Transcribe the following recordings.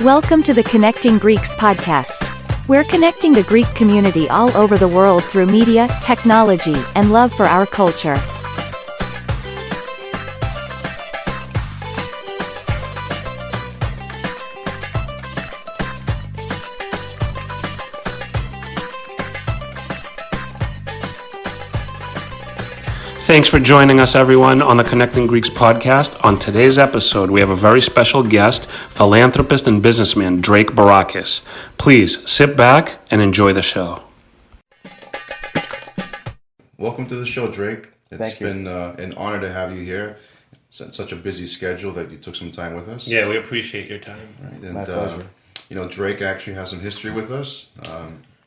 Welcome to the Connecting Greeks podcast. We're connecting the Greek community all over the world through media, technology, and love for our culture. Thanks for joining us, everyone, on the Connecting Greeks podcast. On today's episode, we have a very special guest, philanthropist and businessman Drake Behrakis. Please sit back and enjoy the show. Welcome to the show, Drake. Thank you. It's been an honor to have you here. It's such a busy schedule that you took some time with us. Yeah, we appreciate your time. Right? And, My pleasure. Drake actually has some history with us.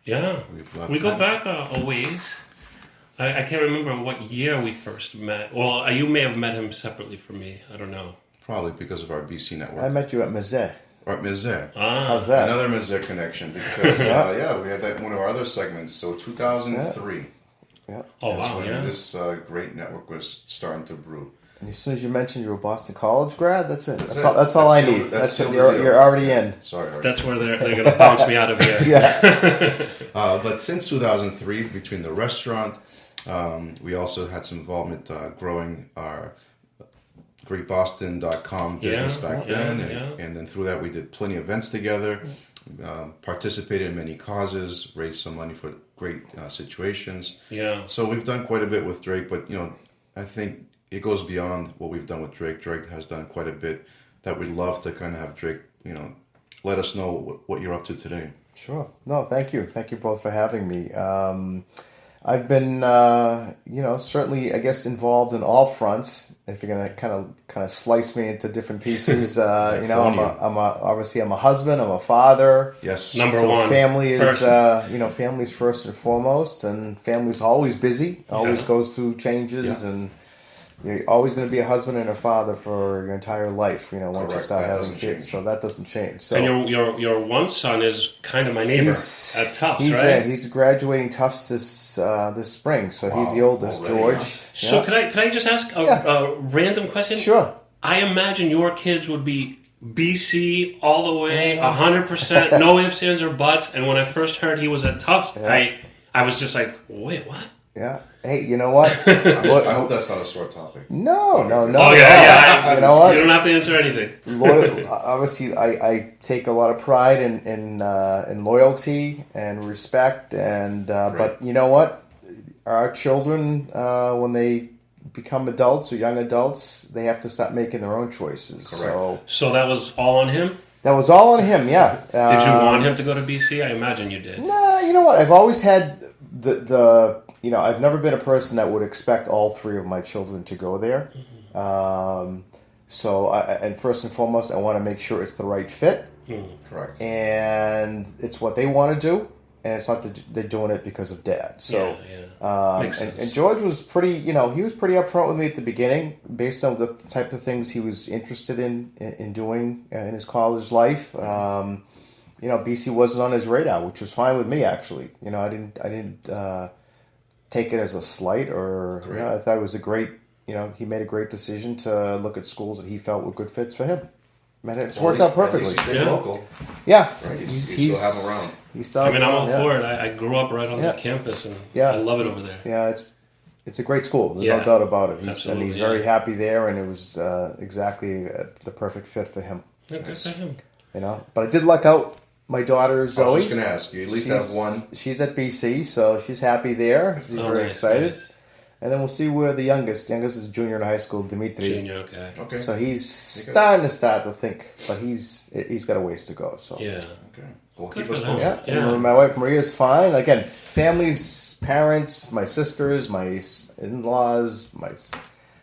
We go back a ways. I can't remember what year we first met. Well, you may have met him separately from me. I don't know. Probably because of our BC network. I met you at Mazet. Or at Mizet. How's that? Another Mizet connection because, we had that one of our other segments. So 2003. Yeah. Oh, wow, when this great network was starting to brew. And as soon as you mentioned you were a Boston College grad, that's it. That's That's all I need. You're already in. Sorry, Hardy. That's where they're going to bounce me out of here. Yeah. But since 2003, between the restaurant, we also had some involvement growing our GreatBoston.com business back then. And then through that, we did plenty of events together, participated in many causes, raised some money for great situations. Yeah. So we've done quite a bit with Drake, but, I think it goes beyond what we've done with Drake. Drake has done quite a bit that we'd love to kind of have Drake, let us know what you're up to today. Sure. No, thank you. Thank you both for having me. I've been, certainly, I guess, involved in all fronts. If you're gonna kind of slice me into different pieces, I'm a husband, I'm a father. Yes, number one. Family is, family's first and foremost, and family's always busy, always goes through changes, and you're always going to be a husband and a father for your entire life. Once you start having kids, so that doesn't change. So, and your one son is kind of my neighbor at Tufts, right? He's graduating Tufts this spring, so he's the oldest. Already, George. So can I just ask a random question? Sure. I imagine your kids would be BC all the way, 100%, no ifs, ands, or buts. And when I first heard he was at Tufts, I was just like, wait, what? Yeah. Hey, you know what? I hope that's not a sore topic. No. Oh, yeah. You know what? You don't have to answer anything. Obviously, I take a lot of pride in loyalty and respect, and but you know what? Our children, when they become adults or young adults, they have to start making their own choices. Correct. So that was all on him? That was all on him, yeah. Did you want him to go to BC? I imagine you did. Nah, you know what? I've always had I've never been a person that would expect all three of my children to go there. And first and foremost, I want to make sure it's the right fit. Correct. And it's what they want to do, and it's not that they're doing it because of dad. So, Makes sense. And George was pretty, he was pretty upfront with me at the beginning, based on the type of things he was interested in doing in his college life. BC wasn't on his radar, which was fine with me, actually. I didn't take it as a slight, or I thought it was a great. He made a great decision to look at schools that he felt were good fits for him. It's worked out perfectly. At least he stayed local. Yeah, Right. You still have him around. I'm all for it. I grew up right on that campus, and I love it over there. Yeah, it's a great school. There's no doubt about it. He's very happy there, and it was exactly the perfect fit for him. Good for him. But I did luck out. My daughter Zoe. I was just going to ask you. At least have one. She's at BC, so she's happy there. She's very excited. Nice. And then we'll see where the youngest is a junior in high school, Dimitri. Junior, okay. So he's starting to think, but he's got a ways to go. So okay. Well, Good keep us for them. posted. And my wife Maria's fine. Again, families, parents, my sisters, my in-laws, my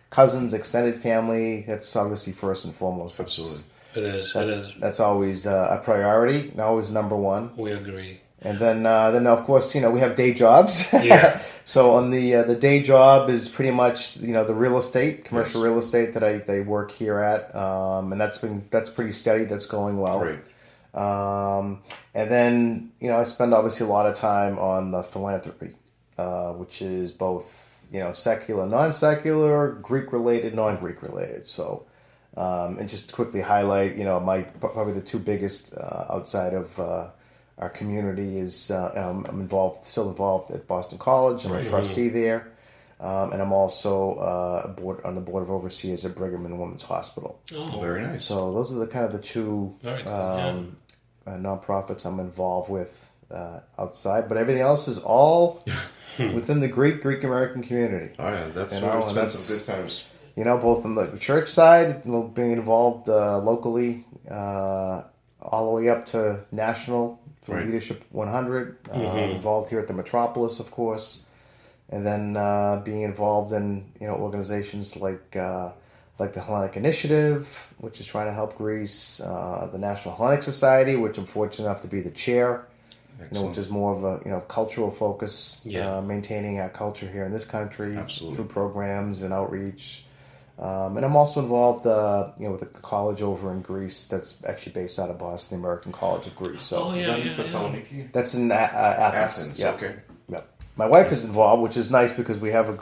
cousins, extended family. That's obviously first and foremost. Absolutely. It is. That's always a priority, and always number one. We agree. And then of course, we have day jobs. Yeah. So on the day job is pretty much the real estate, commercial real estate that I work here at, and that's pretty steady. That's going well. Great. And then I spend obviously a lot of time on the philanthropy. which is both secular, non-secular, Greek-related, non-Greek related. So, and just to quickly highlight, my probably the two biggest outside of our community is I'm still involved at Boston College. I'm a trustee there. And I'm also on the board of overseers at Brigham and Women's Hospital. Oh, very nice. So those are the two nonprofits I'm involved with outside. But everything else is all within the Greek American community. Oh yeah, that's where we spent some good times. Both on the church side, being involved locally, all the way up to national through Leadership 100. Involved here at the Metropolis, of course. And then being involved in organizations like the Hellenic Initiative, which is trying to help Greece, the National Hellenic Society, which I'm fortunate enough to be the chair, which is more of a cultural focus, maintaining our culture here in this country through programs and outreach. And I'm also involved with a college over in Greece that's actually based out of Boston, the American College of Greece. So is that in Thessaloniki? That's in Athens. Yeah. Okay. Yep. My wife is involved, which is nice because we have a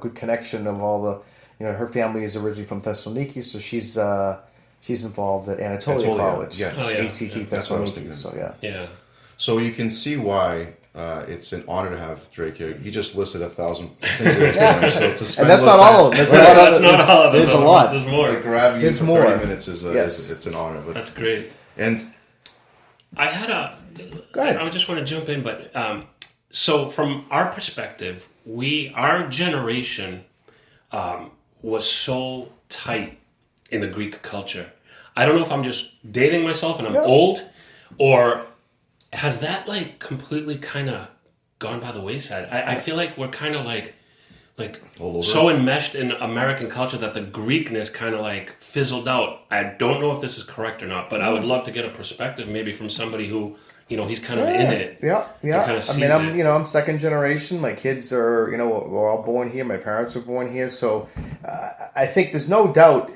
good connection of all the, her family is originally from Thessaloniki, so she's involved at Anatolia College, yes, ACT Thessaloniki. So yeah. So you can see why it's an honor to have Drake here. He just listed 1,000 things. So to spend and that's not all of them. That's not all of them. There's a lot. There's more. To grab you for 30 minutes is it's an honor. But, that's great. And I had go ahead. I just want to jump in, but. So from our perspective, our generation was so tight in the Greek culture. I don't know if I'm just dating myself and I'm old, or has that completely kind of gone by the wayside? I feel like we're kind of like so enmeshed in American culture that the Greekness kind of fizzled out. I don't know if this is correct or not, but I would love to get a perspective maybe from somebody who he's kind of in it. Yeah. I'm second generation. My kids are, we're all born here. My parents were born here. So I think there's no doubt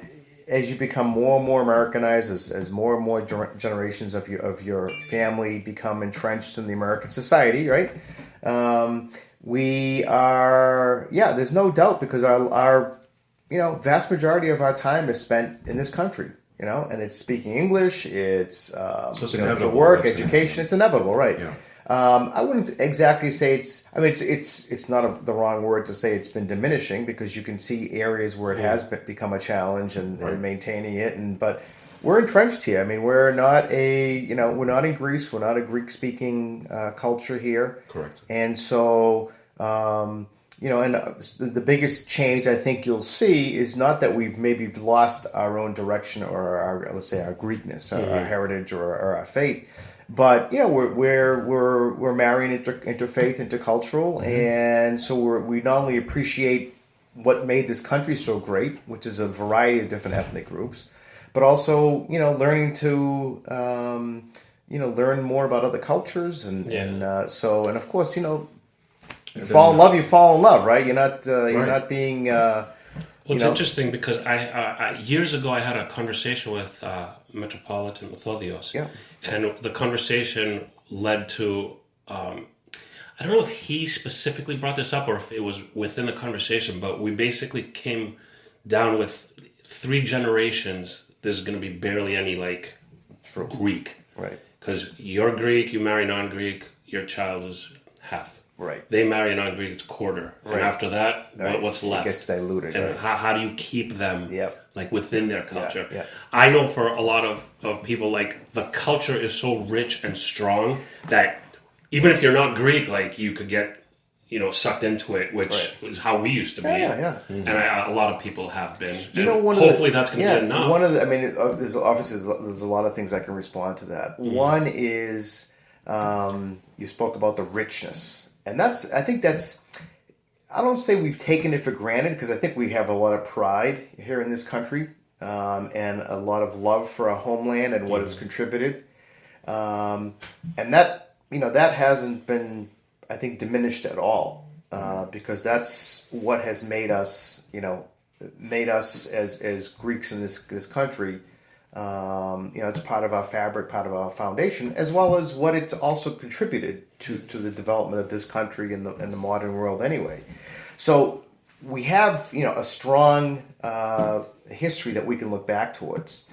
as you become more and more Americanized, as more and more generations of your family become entrenched in the American society, right? We are, there's no doubt because our vast majority of our time is spent in this country. And it's speaking English, it's for work, education, it's inevitable, right? Yeah. I wouldn't exactly say it's not the wrong word to say it's been diminishing because you can see areas where it has become a challenge and maintaining it. But we're entrenched here. I mean, we're not we're not in Greece, we're not a Greek-speaking culture here. Correct. And so, and the biggest change I think you'll see is not that we've maybe lost our own direction or our, let's say, our Greekness, our heritage or our faith, but we're marrying interfaith, intercultural, and so we not only appreciate what made this country so great, which is a variety of different ethnic groups, but also learning to learn more about other cultures and of course you fall in love, right? You're not being. It's interesting because I years ago I had a conversation with Metropolitan Methodios, and the conversation led to. I don't know if he specifically brought this up or if it was within the conversation, but we basically came down with 3 generations. There's going to be barely any Greek, right? Because you're Greek, you marry non-Greek, your child is half. Right. They marry a non-Greek, it's quarter. Right. And after that, what's left? It gets diluted. And how do you keep them within their culture? Yeah. I know for a lot of people, the culture is so rich and strong that even if you're not Greek, you could get, sucked into it, which is how we used to be. Yeah. Mm-hmm. And a lot of people have been. Hopefully that's going to be enough. There's a lot of things I can respond to that. Mm-hmm. One is you spoke about the richness. And I don't say we've taken it for granted because I think we have a lot of pride here in this country and a lot of love for our homeland and what it's contributed. And that hasn't been, I think, diminished at all because that's what has made us as Greeks in this country. It's part of our fabric, part of our foundation, as well as what it's also contributed to the development of this country in the modern world anyway. So we have a strong history that we can look back towards.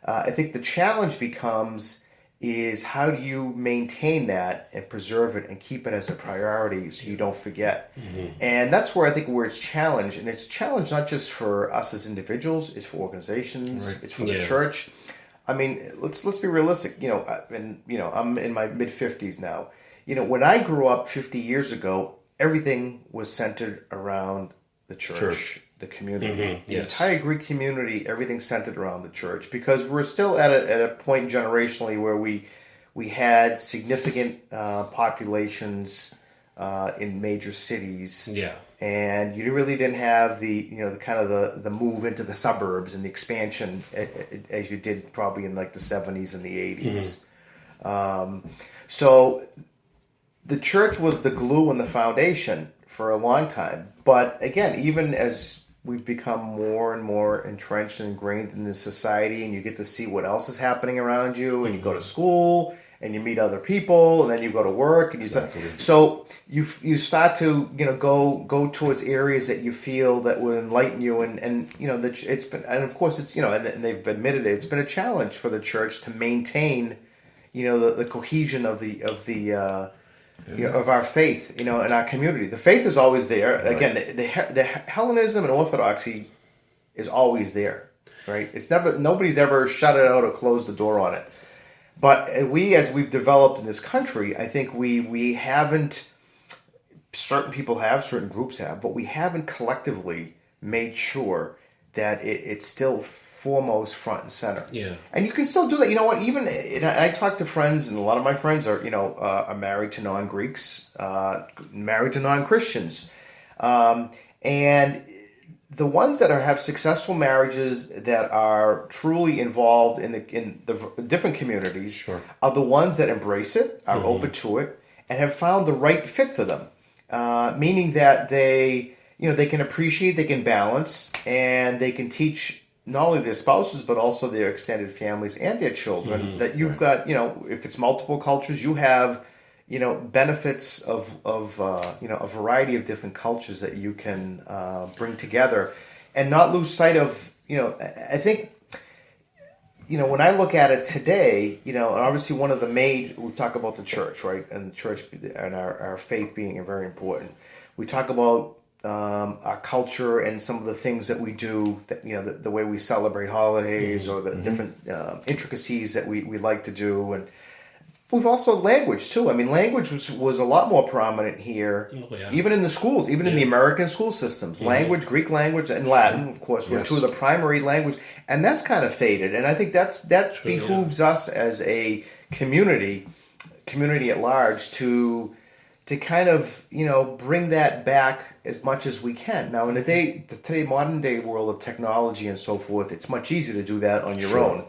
I think the challenge becomes is how do you maintain that and preserve it and keep it as a priority so you don't forget. And that's where I think where it's challenged, and it's challenged not just for us as individuals, it's for organizations, it's for the church. I mean, let's be realistic. I'm in my mid-50s now. When I grew up 50 years ago, everything was centered around the church. The community, the entire Greek community, everything centered around the church, because we're still at a point generationally where we had significant populations in major cities, and you really didn't have the kind of the move into the suburbs and the expansion as you did probably in like the 70s and the 80s. So the church was the glue and the foundation for a long time, but again, even as we've become more and more entrenched and ingrained in this society, and you get to see what else is happening around you, and you go to school, and you meet other people, and then you go to work, and so you start to go towards areas that you feel that would enlighten you, and that it's been, and of course it's and they've admitted it, it's been a challenge for the church to maintain the cohesion of of our faith, in our community. The faith is always there. Right. Again, the Hellenism and Orthodoxy is always there, right? It's nobody's ever shut it out or closed the door on it. But as we've developed in this country, I think we haven't. Certain people have, certain groups have, but we haven't collectively made sure that it's still foremost, front and center. Yeah. And you can still do that. You know what? Even I talk to friends, and a lot of my friends are married to non-Greeks, married to non-Christians, and the ones that have successful marriages that are truly involved in the different communities are the ones that embrace it, are open to it, and have found the right fit for them. Meaning that they can appreciate, they can balance, and they can teach not only their spouses, but also their extended families and their children, that you've got, if it's multiple cultures, you have, benefits of a variety of different cultures that you can bring together and not lose sight of, I think, when I look at it today, and obviously one of the we talk about the church, right? And the church and our faith being very important. We talk about our culture and some of the things that we do, that the way we celebrate holidays or the different intricacies that we like to do, and we've also language too. I mean, language was a lot more prominent here, even in the schools, even in the American school systems. Language, Greek language, and Latin, of course, were two of the primary language, and that's kind of faded. And I think that behooves us as a community at large to kind of bring that back as much as we can. Now, in the modern day world of technology and so forth, it's much easier to do that on your own.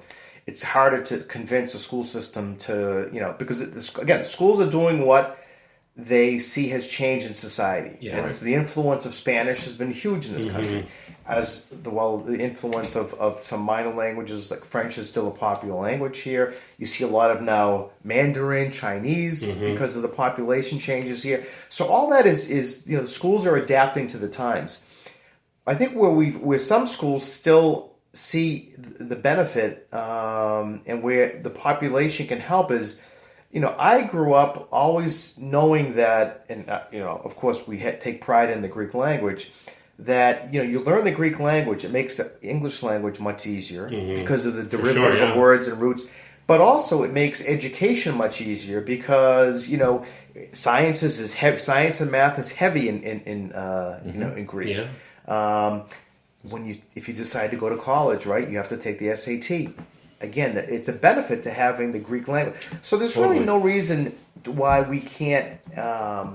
It's harder to convince a school system to because again, schools are doing what they see has changed in society. Yeah, and the influence of Spanish has been huge in this country, as the influence of some minor languages like French is still a popular language here. You see a lot of now Mandarin, Chinese, because of the population changes here. So all that is schools are adapting to the times. I think where some schools still see the benefit and where the population can help is, I grew up always knowing that, and of course we take pride in the Greek language, that you learn the Greek language, it makes the English language much easier because of the derivative of words and roots, but also it makes education much easier because science and math is heavy in Greek. Yeah. If you decide to go to college, right, you have to take the SAT. Again, it's a benefit to having the Greek language. So there's really no reason why we can't. The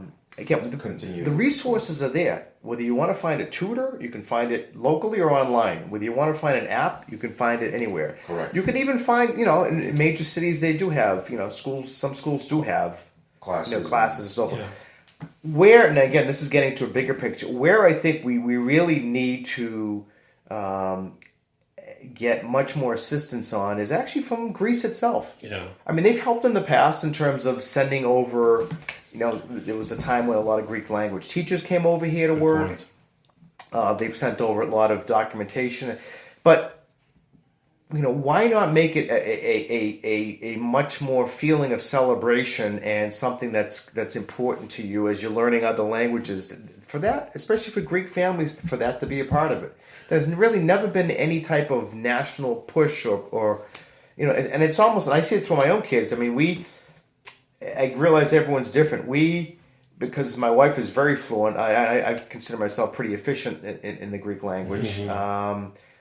resources are there. Whether you want to find a tutor, you can find it locally or online. Whether you want to find an app, you can find it anywhere. Correct. You can even find, in major cities they do have, schools. Some schools do have classes and so forth. Yeah. Where, and again, this is getting to a bigger picture, where I think we really need to, get much more assistance on is actually from Greece itself. Yeah. I mean, they've helped in the past in terms of sending over, there was a time when a lot of Greek language teachers came over here to work. They've sent over a lot of documentation. But, why not make it a much more feeling of celebration and something that's important to you as you're learning other languages? For that, especially for Greek families, for that to be a part of it. There's really never been any type of national push or and it's almost, and I see it through my own kids. I mean, I realize everyone's different. Because my wife is very fluent, I consider myself pretty efficient in the Greek language.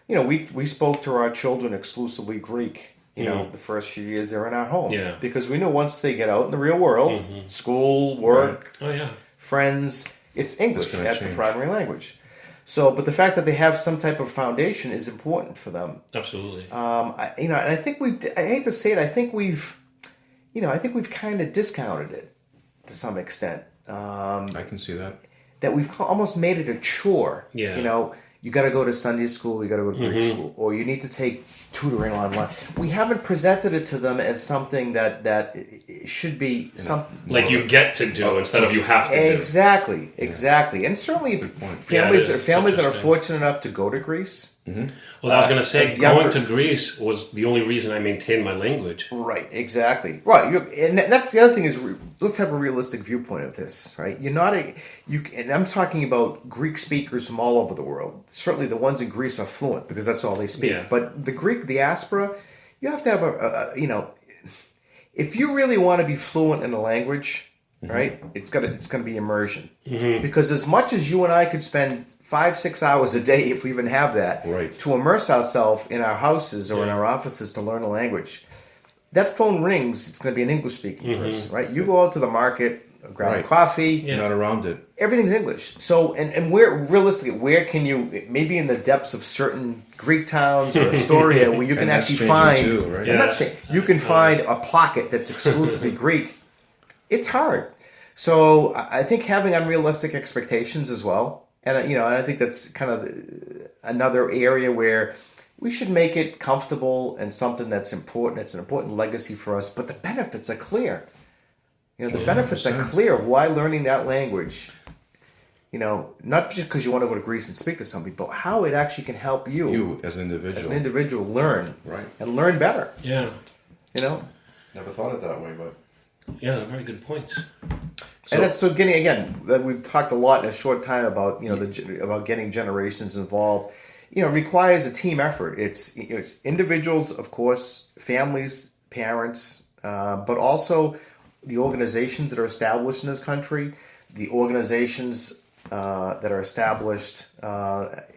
We spoke to our children exclusively Greek, the first few years they're in our home. Yeah. Because we knew once they get out in the real world, school, work, friends, it's English. That's the primary language. So, but the fact that they have some type of foundation is important for them. Absolutely. And I think I hate to say it, I think we've kind of discounted it to some extent. I can see that. That we've almost made it a chore. Yeah. You got to go to Sunday school, you got to go to Greek school, or you need to take tutoring online. We haven't presented it to them as something that it should be something like you get to do instead of you have to do. Exactly. And certainly families that are fortunate enough to go to Greece. Well, I was going to say, going to Greece was the only reason I maintained my language. Right, exactly. Right, and that's the other thing is, let's have a realistic viewpoint of this, right? You're not and I'm talking about Greek speakers from all over the world. Certainly the ones in Greece are fluent because that's all they speak. Yeah. But the Greek diaspora, you have to have if you really want to be fluent in a language, right? It's gonna be immersion. Because as much as you and I could spend 5-6 hours a day, if we even have that, to immerse ourselves in our houses or in our offices to learn a language, that phone rings. It's going to be an English-speaking person, right? You go out to the market, grab a coffee. You're not around it. Everything's English. So, and where can you, maybe in the depths of certain Greek towns or Astoria, where you can actually find, too, right? you can find a pocket that's exclusively Greek. It's hard. So I think having unrealistic expectations as well, and I think that's kind of another area where we should make it comfortable and something that's important. It's an important legacy for us, but the benefits are clear. The benefits are clear. Why learning that language? Not just because you want to go to Greece and speak to somebody, but how it actually can help you as an individual, learn and learn better. Yeah. Never thought it that way, but. Yeah, very good points. And that's so that we've talked a lot in a short time about about getting generations involved. Requires a team effort. It's individuals, of course, families, parents, but also the organizations that are established in this country, the organizations that are established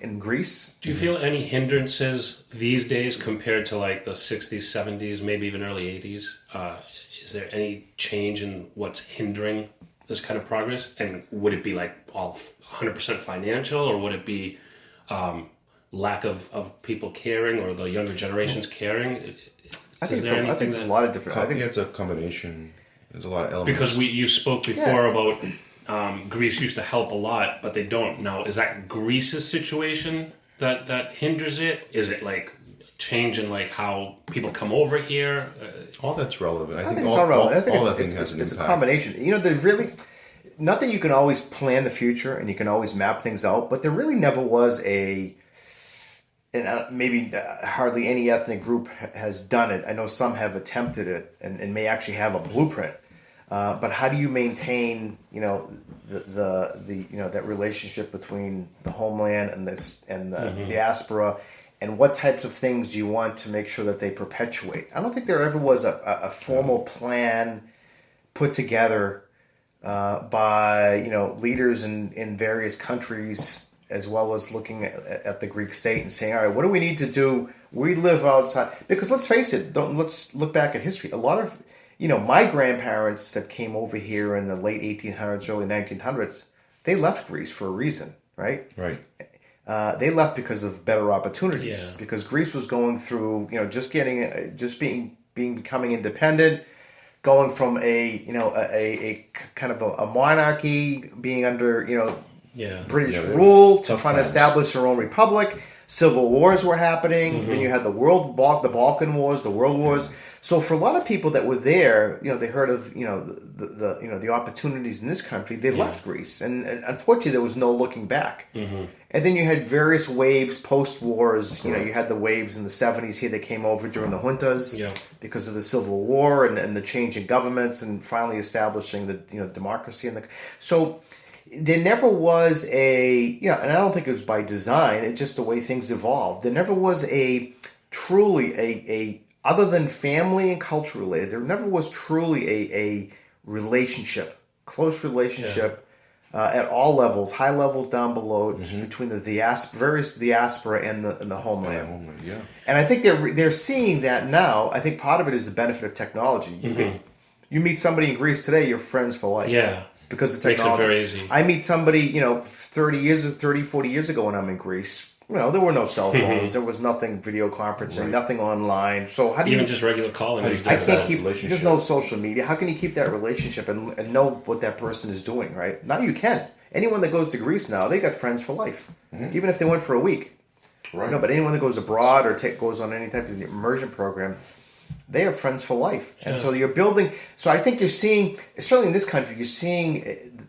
in Greece. Do you feel any hindrances these days compared to like the 60s, 70s, maybe even early 80s? Is there any change in what's hindering this kind of progress? And would it be like all 100% financial, or would it be lack of people caring, or the younger generations caring? I think it's a lot of different. I think it's a combination. There's a lot of elements. Because you spoke before about Greece used to help a lot, but they don't now. Is that Greece's situation that hinders it? Is it like change in like how people come over here? All that's relevant. I think it's all relevant. I think it's a combination. There's really, not that you can always plan the future and you can always map things out, but there really never was maybe hardly any ethnic group has done it. I know some have attempted it and may actually have a blueprint. But how do you maintain, that relationship between the homeland and the diaspora? And what types of things do you want to make sure that they perpetuate? I don't think there ever was a formal plan put together by leaders in various countries, as well as looking at the Greek state and saying, all right, what do we need to do? We live outside. Because let's face it, let's look back at history. A lot of, my grandparents that came over here in the late 1800s, early 1900s, they left Greece for a reason, right? Right. They left because of better opportunities. Yeah. Because Greece was going through, becoming independent, going from a kind of a monarchy, being under British rule, to trying to establish their own republic. civil wars were happening. Then you had the Balkan Wars, the World Wars. So for a lot of people that were there, they heard of the opportunities in this country. They left Greece, and unfortunately, there was no looking back. And then you had various waves post-wars. You had the waves in the 70s here that came over during the juntas because of the Civil War and the change in governments and finally establishing the democracy. So there never was and I don't think it was by design. It's just the way things evolved. There never was truly other than family and culture related, there never was truly a relationship, close relationship. At all levels, high levels, down below, between the various diaspora and the homeland. And I think they're seeing that now. I think part of it is the benefit of technology. You meet somebody in Greece today, you're friends for life. Yeah. Because of technology. Makes it very easy. I meet somebody, 30, 40 years ago when I'm in Greece. There were no cell phones. There was nothing video conferencing, nothing online. So how do even just regular calling? I can't keep. There's no social media. How can you keep that relationship and know what that person is doing? Right now, you can. Anyone that goes to Greece now, they got friends for life, even if they went for a week. Right. But anyone that goes abroad or goes on any type of immersion program, they have friends for life. And so you're building. So I think you're seeing, certainly in this country, you're seeing.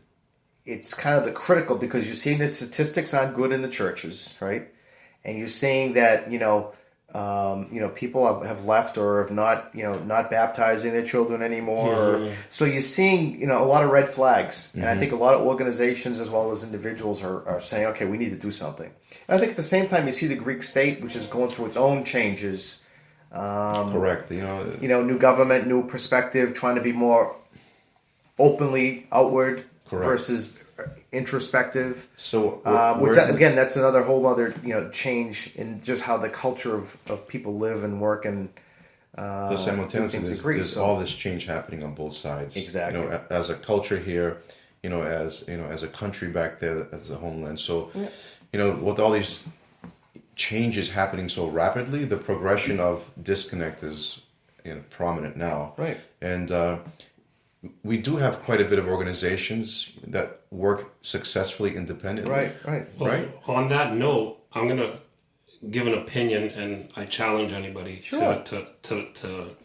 It's kind of the critical because you're seeing the statistics aren't good in the churches, right? And you're seeing that people have left or have not baptizing their children anymore. So you're seeing a lot of red flags, and I think a lot of organizations as well as individuals are saying, okay, we need to do something. And I think at the same time you see the Greek state, which is going through its own changes. Correct. New government, new perspective, trying to be more openly outward. Correct. Versus introspective. So, again, that's another whole other change in just how the culture of people live and work and simultaneously there's all this change happening on both sides. Exactly. As a culture here, as a country back there, as a homeland. So, with all these changes happening so rapidly, the progression of disconnect is prominent now. Right. And we do have quite a bit of organizations that work successfully independently. Right. Well, on that note, I'm going to give an opinion, and I challenge anybody to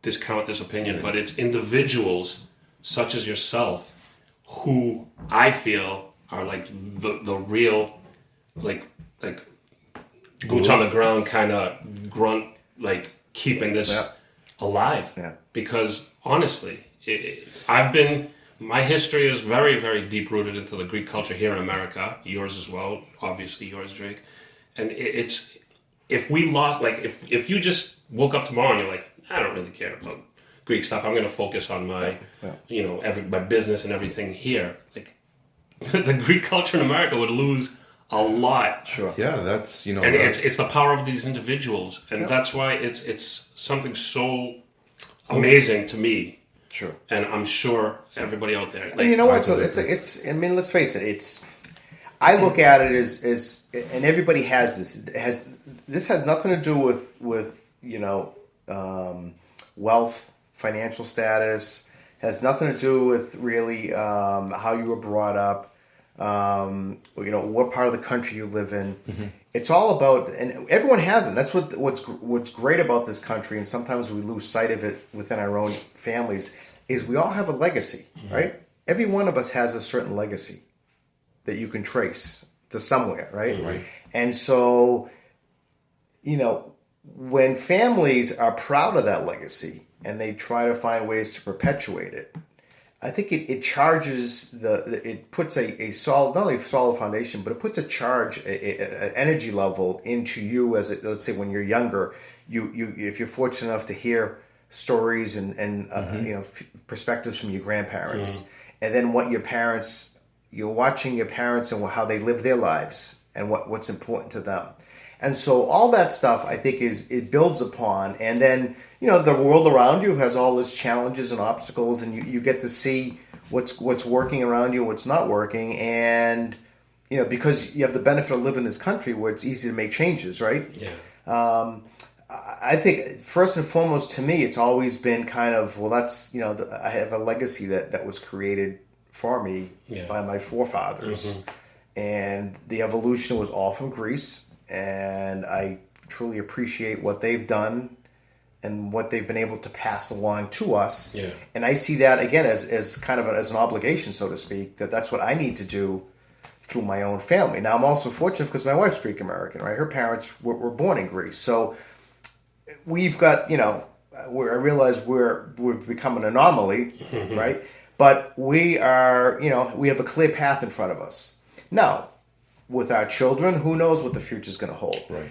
discount this opinion, but it's individuals such as yourself who I feel are like the real, like boots on the ground kind of grunt, like keeping this alive. Yeah. Because honestly, my history is very, very deep rooted into the Greek culture here in America. Yours as well, obviously yours, Drake. And if we lost, if you just woke up tomorrow and you're like, I don't really care about Greek stuff. I'm going to focus on my, my business and everything here. Like the Greek culture in America would lose a lot. Sure. Yeah, that's and it's the power of these individuals, and that's why it's something so amazing to me. Sure. And I'm sure everybody out there. And you know what? So it's. I mean, let's face it. I look at it as, and everybody has this. This has nothing to do with wealth, financial status. Has nothing to do with really how you were brought up. What part of the country you live in. Mm-hmm. It's all about, and everyone has it. That's what's great about this country, and sometimes we lose sight of it within our own families, is we all have a legacy, right? Every one of us has a certain legacy that you can trace to somewhere, right? Right. And so, when families are proud of that legacy and they try to find ways to perpetuate it, I think it charges it puts a solid, not only solid foundation, but it puts a charge, an energy level into you let's say when you're younger, you if you're fortunate enough to hear stories and perspectives from your grandparents, and then what you're watching your parents and how they live their lives and what's important to them. And so all that stuff, I think, it builds upon, and then the world around you has all its challenges and obstacles, and you get to see what's working around you, what's not working, and because you have the benefit of living in this country where it's easy to make changes, right? Yeah. I think first and foremost, to me, it's always been kind of that's I have a legacy that was created for me by my forefathers, and the evolution was all from Greece. and I truly appreciate what they've done and what they've been able to pass along to us. Yeah. And I see that again as kind of as an obligation, so to speak, that's what I need to do through my own family. Now I'm also fortunate because my wife's Greek American, right? Her parents were born in Greece, so we've got, where I realize we've become an anomaly, right? But we are, we have a clear path in front of us. Now, with our children, who knows what the future is going to hold? Right.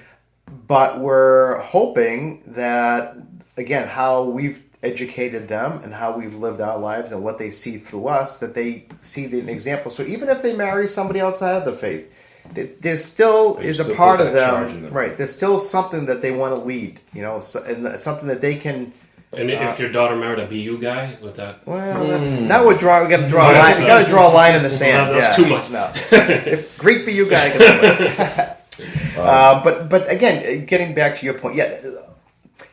But we're hoping that, again, how we've educated them and how we've lived our lives and what they see through us, that they see an example. So even if they marry somebody outside of the faith, there still is a part of them, right? There's still something that they want to lead, and something that they can. And if your daughter married a BU guy, would that? Well, now we got to draw a line. We got to draw a line in the sand. That's too much. No, if Greek BU guy can do it. But again, getting back to your point,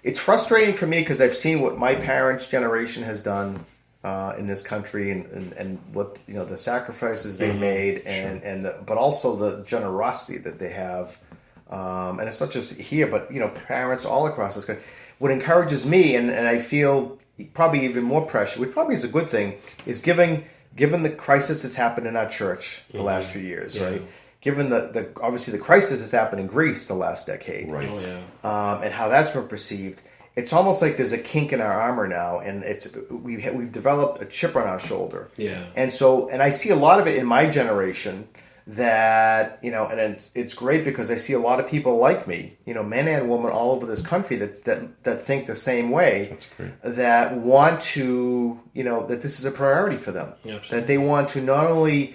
it's frustrating for me because I've seen what my parents' generation has done in this country, and what the sacrifices they made, but also the generosity that they have, and it's not just here, but parents all across this country. What encourages me, and I feel probably even more pressure, which probably is a good thing, is given the crisis that's happened in our church the last few years, right? Given the obviously the crisis that's happened in Greece the last decade, Right. And how that's been perceived. It's almost like there's a kink in our armor now, and we've developed a chip on our shoulder. Yeah. And I see a lot of it in my generation that, and it's great because I see a lot of people like me, men and women all over this country that think the same way. That's great. That want to, that this is a priority for them. Absolutely. That they want to not only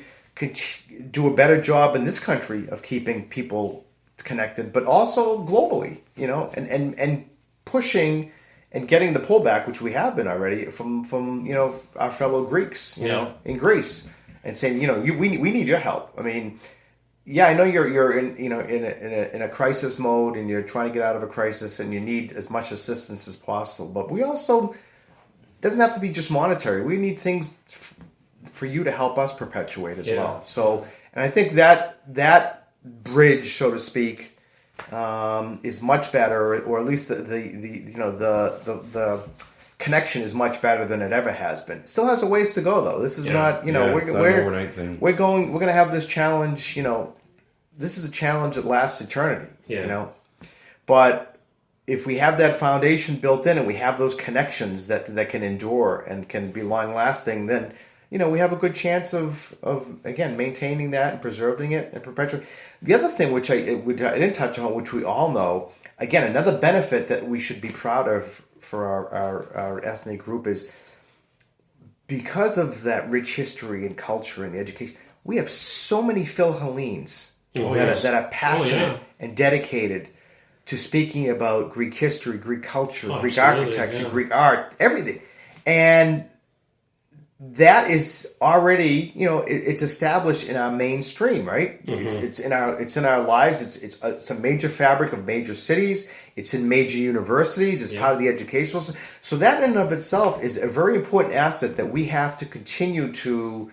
do a better job in this country of keeping people connected, but also globally, and pushing and getting the pullback, which we have been already from our fellow Greeks, in Greece, and saying, we need your help. I mean, I know you're in a crisis mode, and you're trying to get out of a crisis, and you need as much assistance as possible. But we also, doesn't have to be just monetary. We need things for you to help us perpetuate as well. So, and I think that bridge, so to speak, is much better, or at least the connection is much better than it ever has been. It still has a ways to go, though. This is not, we're going to have this challenge. This is a challenge that lasts eternity. But if we have that foundation built in, and we have those connections that can endure and can be long lasting, then we have a good chance of again maintaining that and preserving it and perpetuating. The other thing, which I didn't touch on, which we all know, again, another benefit that we should be proud of for our ethnic group is because of that rich history and culture and the education. We have so many Philhellenes that are passionate and dedicated to speaking about Greek history, Greek culture, Greek architecture, Greek art, everything, and that is already, it's established in our mainstream, right? It's in our lives. It's a major fabric of major cities. It's in major universities. It's part of the educational system. So that in and of itself is a very important asset that we have to continue to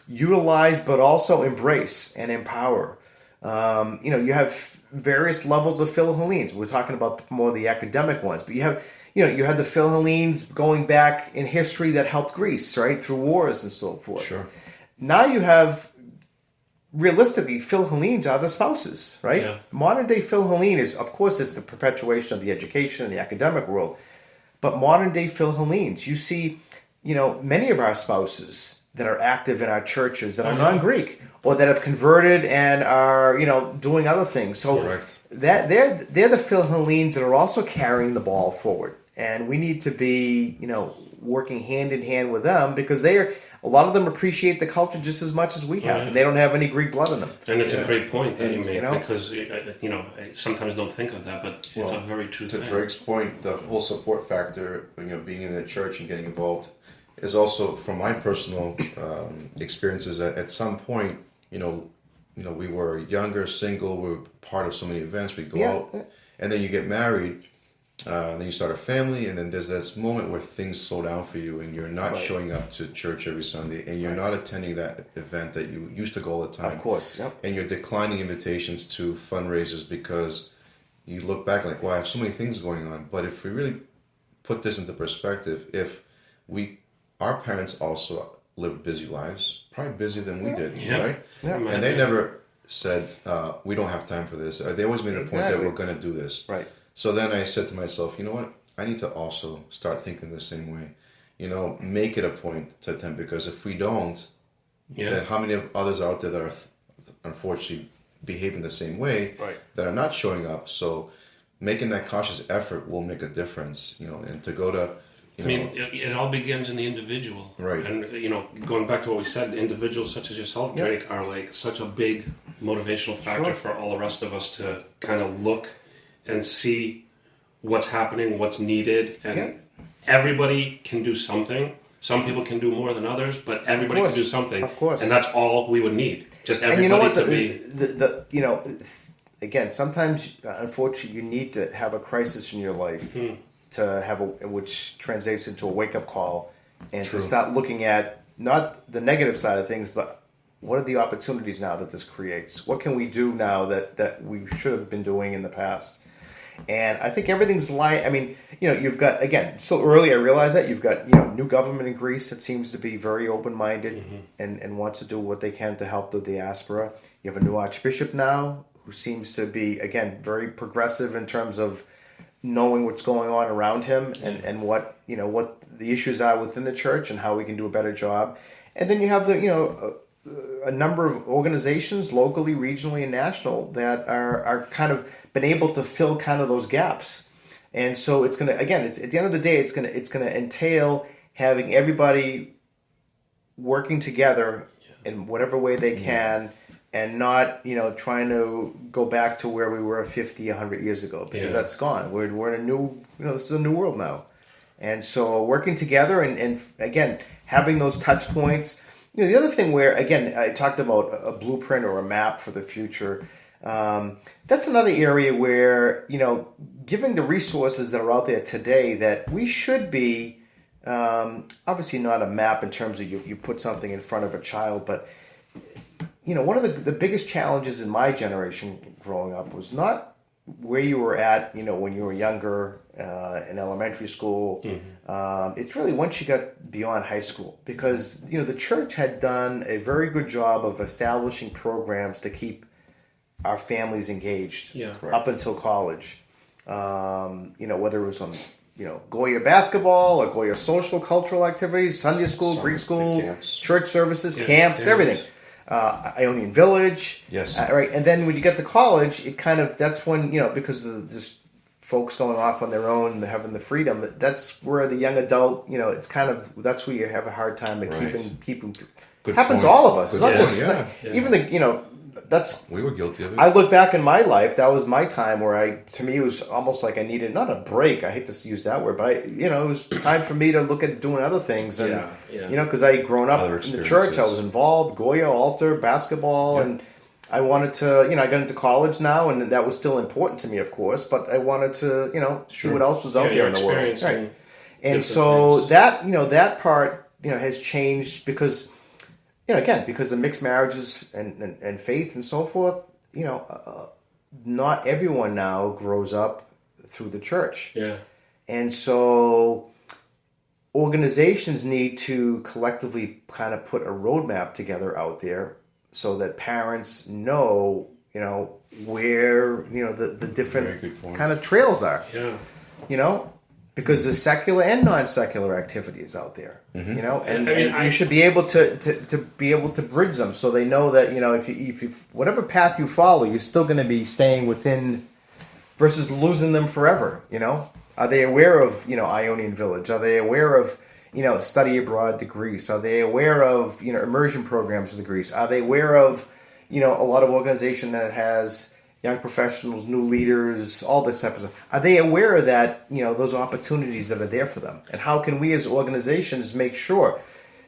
utilize, but also embrace and empower. You have various levels of Philhellenes. We're talking about more of the academic ones, but you have the Philhellenes going back in history that helped Greece, right, through wars and so forth. Sure. Now you have, realistically, Philhellenes are the spouses, right? Yeah. Modern day Philhellene is, of course, it's the perpetuation of the education and the academic world, but modern day Philhellenes, you see, many of our spouses that are active in our churches that are non-Greek, or that have converted and are, doing other things. So that they're the Philhellenes that are also carrying the ball forward. And we need to be, working hand in hand with them, because a lot of them appreciate the culture just as much as we have, and they don't have any Greek blood in them. And it's a great point that you make, because I sometimes don't think of that, but it's a very true thing. To Drake's point, the whole support factor, being in the church and getting involved, is also from my personal experiences. At some point, we were younger, single, we were part of so many events. We'd go out, and then you get married. then you start a family, and then there's this moment where things slow down for you, and you're not Right. showing up to church every Sunday, and you're not attending that event that you used to go all the time. Of course, yep. And you're declining invitations to fundraisers because you look back like, well, I have so many things going on. But if we really put this into perspective, if our parents also lived busy lives, probably busier than we did, Yeah. right? Yeah. And they never said, we don't have time for this. They always made a point that Exactly. we're going to do this. Right. So then I said to myself, you know what? I need to also start thinking the same way. Make it a point to attend, because if we don't, then how many of others out there that are unfortunately behaving the same way Right. that are not showing up? So making that cautious effort will make a difference, and to go to, I mean, it all begins in the individual. Right. And, going back to what we said, individuals such as yourself, Drake, are like such a big motivational factor for all the rest of us to kind of look and see what's happening, what's needed. And everybody can do something. Some people can do more than others, but everybody can do something. Of course. And that's all we would need. Just everybody And you know what? to be... Again, sometimes, unfortunately, you need to have a crisis in your life to have which translates into a wake-up call, and to start looking at not the negative side of things, but what are the opportunities now that this creates? What can we do now that we should have been doing in the past? And I think everything's lying. I mean, you've got, again, still early, I realize that. You've got, new government in Greece that seems to be very open-minded and wants to do what they can to help the diaspora. You have a new archbishop now who seems to be, again, very progressive in terms of knowing what's going on around him and what the issues are within the church and how we can do a better job. And then you have a number of organizations, locally, regionally, and national, that are kind of been able to fill kind of those gaps. And so it's going to, again, it's at the end of the day, it's going to entail having everybody working together in whatever way they can, and not, trying to go back to where we were 50, 100 years ago, because that's gone. We're in a new, this is a new world now. And so working together and again, having those touch points. The other thing where, again, I talked about a blueprint or a map for the future. That's another area where, giving the resources that are out there today, that we should be, obviously not a map in terms of you put something in front of a child, but one of the biggest challenges in my generation growing up was not where you were at, when you were younger in elementary school. It's really once you got beyond high school, because, the church had done a very good job of establishing programs to keep our families engaged up until college. Whether it was on, Goya basketball or Goya social cultural activities, Sunday school, Greek school, church services, camps, everything. Ionian Village. Yes. Right. And then when you get to college, it kind of, that's when, because of just folks going off on their own and having the freedom, that's where the young adult, it's kind of, that's where you have a hard time at keeping Good happens point. to all of us. It's not just, even that's, we were guilty of it. I look back in my life, that was my time where to me, it was almost like I needed, not a break, I hate to use that word, but it was time for me to look at doing other things. And, because I grown up in the church, I was involved, Goya, altar, basketball, and I wanted to, I got into college now, and that was still important to me, of course, but I wanted to, see what else was out there in the world. Right. And so that part, has changed because, again, because of mixed marriages and faith and so forth, not everyone now grows up through the church. Yeah. And so organizations need to collectively kind of put a roadmap together out there so that parents know, where, the different kind of trails are. Yeah. Because there's secular and non-secular activities out there, and you should be able to bridge them so they know that, if you whatever path you follow, you're still going to be staying within, versus losing them forever. Are they aware of Ionian Village? Are they aware of study abroad to Greece? Are they aware of immersion programs to Greece? Are they aware of a lot of organization that has young professionals, new leaders, all this type of stuff? Are they aware of that, those opportunities that are there for them? And how can we as organizations make sure?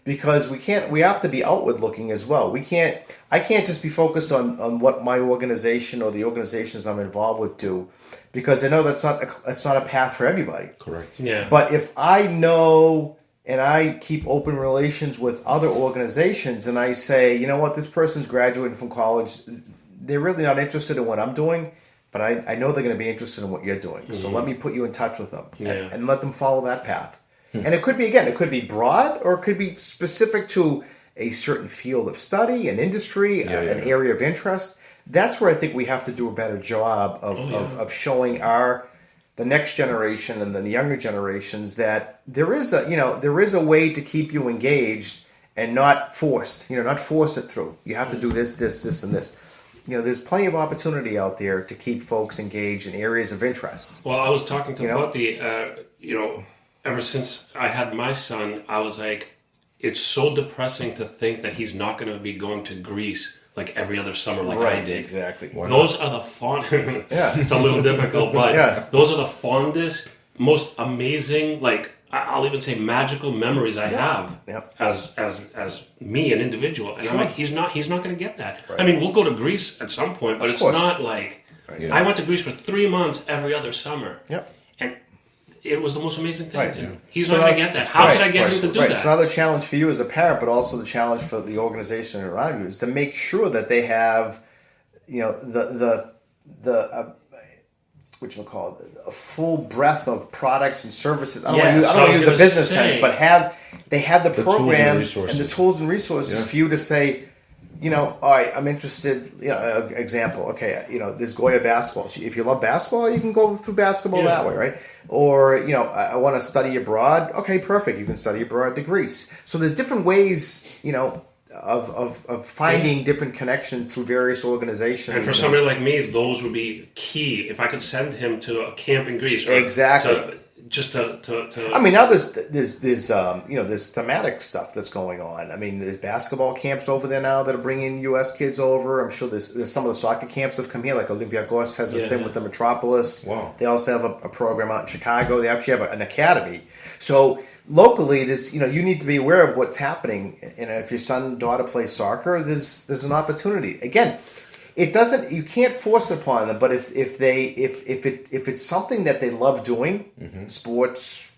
because we have to be outward looking as well. I can't just be focused on what my organization or the organizations I'm involved with do, because I know that's not a path for everybody. Correct. Yeah. But if I know and I keep open relations with other organizations, and I say, you know what, this person's graduating from college, they're really not interested in what I'm doing, but I know they're going to be interested in what you're doing. Mm-hmm. So let me put you in touch with them and let them follow that path. And it could be broad, or it could be specific to a certain field of study, an industry, an area of interest. That's where I think we have to do a better job of showing the next generation and then the younger generations that there is a way to keep you engaged and not forced. Not force it through. You have to do this, and this. There's plenty of opportunity out there to keep folks engaged in areas of interest. Well, I was talking to Fati, ever since I had my son, I was like, it's so depressing to think that he's not going to be going to Greece like every other summer like I did. Exactly. Those are the it's a little difficult, but those are the fondest, most amazing, like I'll even say magical memories I have as me, an individual. And I'm like, he's not going to get that. Right. I mean, we'll go to Greece at some point, but it's not like I went to Greece for 3 months every other summer. Yep. And it was the most amazing thing. Right. Yeah. He's not going to get that. How could I get him to do that? It's another challenge for you as a parent, but also the challenge for the organization around you is to make sure that they have, a full breadth of products and services. I don't want to use a business sense, but they have the programs and the tools and resources for you to say, all right, I'm interested, example, okay, there's Goya basketball. If you love basketball, you can go through basketball that way, right? Or, I want to study abroad. Okay, perfect. You can study abroad to Greece. So there's different ways, of finding different connections through various organizations. And for somebody like me, those would be key. If I could send him to a camp in Greece. Exactly. Just to I mean, now there's thematic stuff that's going on. I mean, there's basketball camps over there now that are bringing U.S. kids over. I'm sure there's some of the soccer camps have come here, like Olympiacos has a thing with the Metropolis. Wow. They also have a program out in Chicago. They actually have an academy. So locally, you need to be aware of what's happening. And if your son, daughter plays soccer, there's an opportunity. Again, you can't force it upon them, but if it's something that they love doing, sports,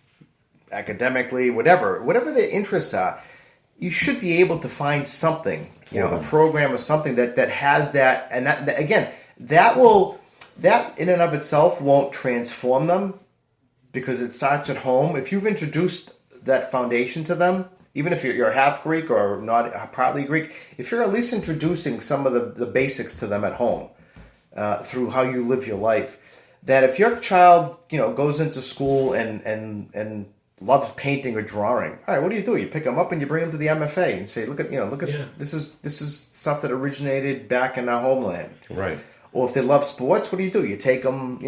academically, whatever their interests are, you should be able to find something, a program or something that has that, and that again, that in and of itself won't transform them, because it starts at home. If you've introduced that foundation to them, even if you're half Greek or not partly Greek, if you're at least introducing some of the basics to them at home through how you live your life, that if your child goes into school and loves painting or drawing, all right, what do? You pick them up and you bring them to the MFA and say, look at this is stuff that originated back in our homeland, right? Or if they love sports, what do? You take them,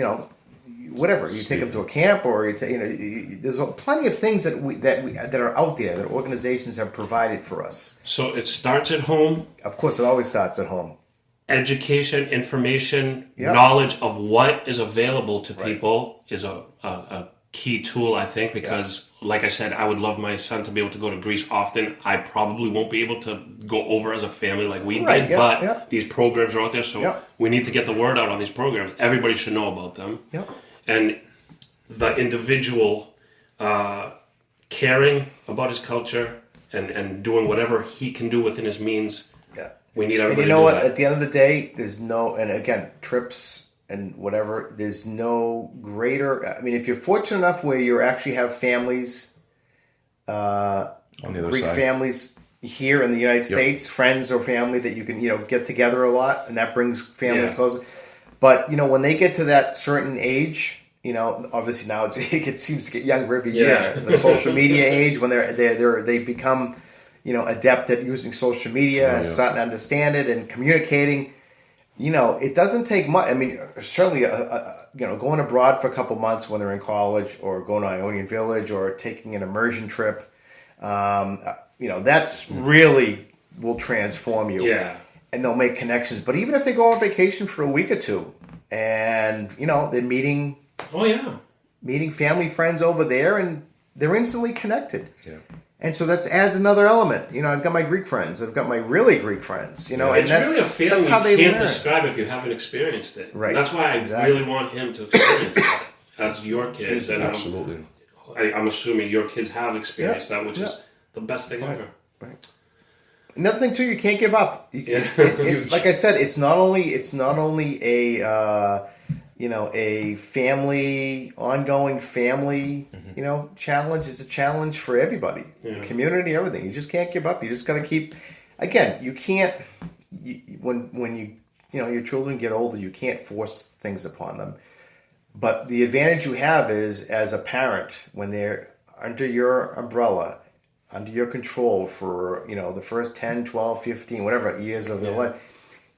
whatever, you take them to a camp, or there's plenty of things that are out there that organizations have provided for us. So it starts at home. Of course, it always starts at home. Education, information, knowledge of what is available to people is a key tool, I think, because like I said, I would love my son to be able to go to Greece often. I probably won't be able to go over as a family like we did, but these programs are out there, so we need to get the word out on these programs. Everybody should know about them. And the individual caring about his culture and doing whatever he can do within his means. We need everybody to do that. At the end of the day, there's no, and again, trips and whatever, there's no greater, I mean, if you're fortunate enough where you actually have families, on the other Greek side. Families here in the United States, friends or family that you can, get together a lot, and that brings families closer. But, when they get to that certain age, obviously now it seems to get younger every year. The social media age, when they become, adept at using social media and starting to understand it and communicating. It doesn't take much. I mean, certainly, going abroad for a couple months when they're in college, or going to Ionian Village, or taking an immersion trip, that's really will transform you. Yeah. And they'll make connections. But even if they go on vacation for a week or two, and they're meeting family friends over there, and they're instantly connected. And so that adds another element. I've got my Greek friends. I've got my really Greek friends. And it's that's really a feeling that's how you they can't learn. describe if you haven't experienced it. Right. And that's why I really want him to experience that. That's your kids. And Absolutely. I'm assuming your kids have experienced that, which is the best thing ever. Right. Another thing too, you can't give up. It's like I said, it's not only a a ongoing family challenge. It's a challenge for everybody, the community, everything. You just can't give up. You just got to keep. Again, you can't. When your children get older, you can't force things upon them. But the advantage you have is, as a parent, when they're under your umbrella, under your control for, the first 10, 12, 15, whatever years of their life,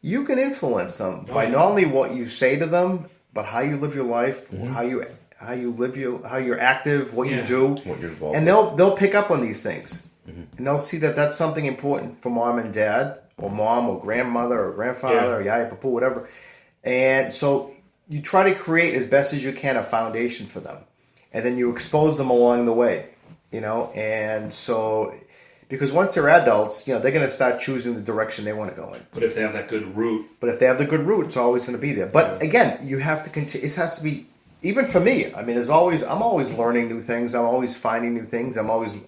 you can influence them by not only what you say to them, but how you live your life, how you're active, what you do, what you're involved and with. they'll pick up on these things, and they'll see that that's something important for mom and dad, or mom or grandmother or grandfather or yaya, papa, whatever, and so you try to create as best as you can a foundation for them, and then you expose them along the way, and so. Because once they're adults, they're going to start choosing the direction they want to go in. But if they have that good root. It's always going to be there. But again, you have to continue. It has to be, even for me. I mean, I'm always learning new things. I'm always finding new things. I'm always,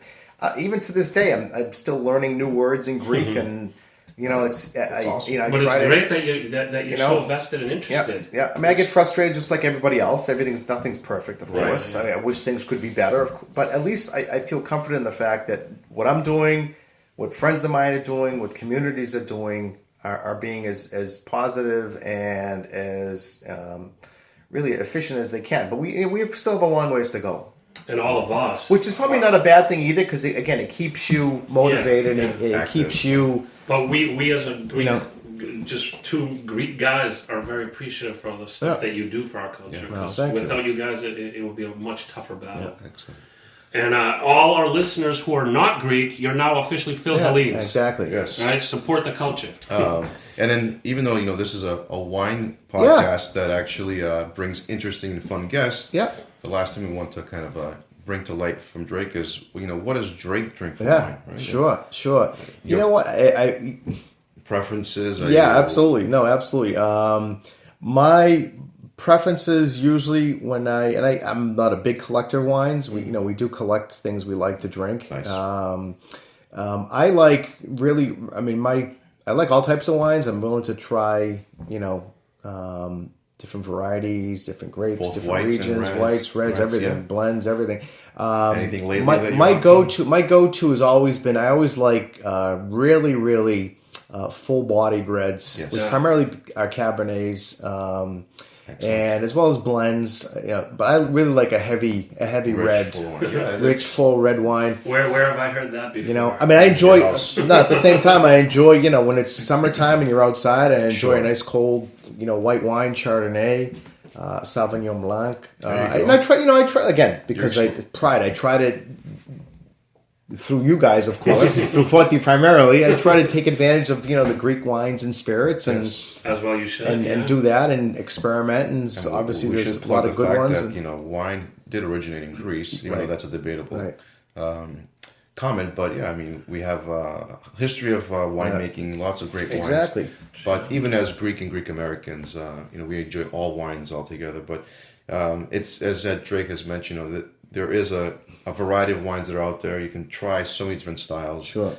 even to this day, I'm still learning new words in Greek, and it's awesome. But it's great that you're so vested and interested. Yeah. I mean, I get frustrated just like everybody else. Nothing's perfect, of course. I mean, I wish things could be better, but at least I feel confident in the fact that what I'm doing, what friends of mine are doing, what communities are doing, are being as positive and as really efficient as they can. But we still have a long ways to go. And all of us. Which is probably not a bad thing either, because again, it keeps you motivated and it keeps you. But we as a Greek, just two Greek guys, are very appreciative for all the stuff that you do for our culture. Without you guys, it would be a much tougher battle. Yeah, excellent. And all our listeners who are not Greek, you're now officially Philhellenes. Exactly. Yes. Right? Support the culture. And then, even though this is a wine podcast that actually brings interesting and fun guests, the last thing we want to kind of bring to light from Drake is, what does Drake drink for wine? Right? Sure. You know what? I preferences? Absolutely. No, absolutely. My preferences usually when I'm not a big collector of wines. We do collect things we like to drink. Nice. I like I like all types of wines. I'm willing to try, different varieties, different grapes, both different regions, reds, everything, blends, everything. Anything lately? My go-to has always been, I always like really, really full-bodied reds, which primarily are Cabernets, and as well as blends. But I really like a heavy red, rich, full red wine. Where have I heard that before? I enjoy. No, at the same time, I enjoy. When it's summertime and you're outside, I enjoy a nice cold, white wine, Chardonnay, Sauvignon Blanc. I try again because I tried it through you guys, of course, through Forti primarily. I try to take advantage of the Greek wines and spirits, and as well you should, and do that and experiment. And obviously, there's a lot of good ones. That, wine did originate in Greece, even though that's a debatable comment. But we have a history of winemaking, lots of great wines. Exactly. But even as Greek and Greek Americans, we enjoy all wines altogether. But it's, as Drake has mentioned, that there is a variety of wines that are out there. You can try so many different styles. Sure.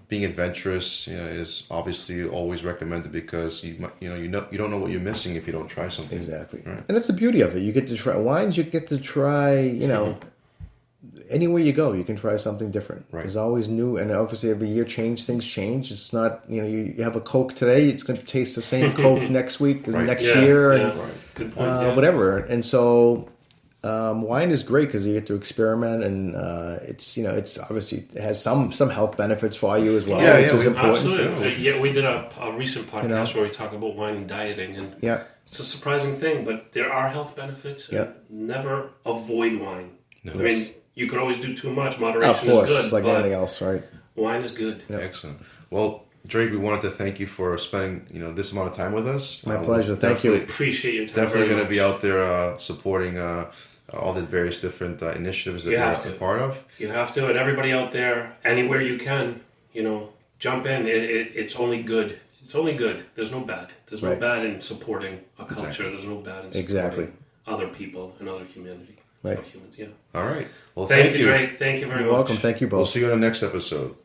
Being adventurous is obviously always recommended, because you don't know what you're missing if you don't try something. Exactly. Right? And that's the beauty of it. You get to try wines. You get to try. Anywhere you go, you can try something different. Right. There's always new, and obviously every year things change. It's not, you have a Coke today, it's going to taste the same Coke next week, next year, and good point. whatever. And so, wine is great because you get to experiment, and it's obviously it has some health benefits for you as well, which is important. Absolutely. We did a recent podcast where we talk about wine and dieting, and it's a surprising thing, but there are health benefits. And never avoid wine. No. I mean, you could always do too much. Moderation is good. It's like anything else, right? Wine is good. Yeah. Excellent. Well, Drake, we wanted to thank you for spending this amount of time with us. My pleasure. Thank you. Appreciate your time. Definitely going to be out there supporting all the various different initiatives that You we're have to. a part of. You have to, and everybody out there, anywhere you can, jump in. It's only good. It's only good. There's no bad. There's no Right. bad in supporting a culture. Exactly. There's no bad in supporting Exactly. other people and other humanity. Right. Other humans, yeah. All right. Well, Thank you, Drake. Thank you very You're much. welcome. Thank you both. We'll see you on the next episode.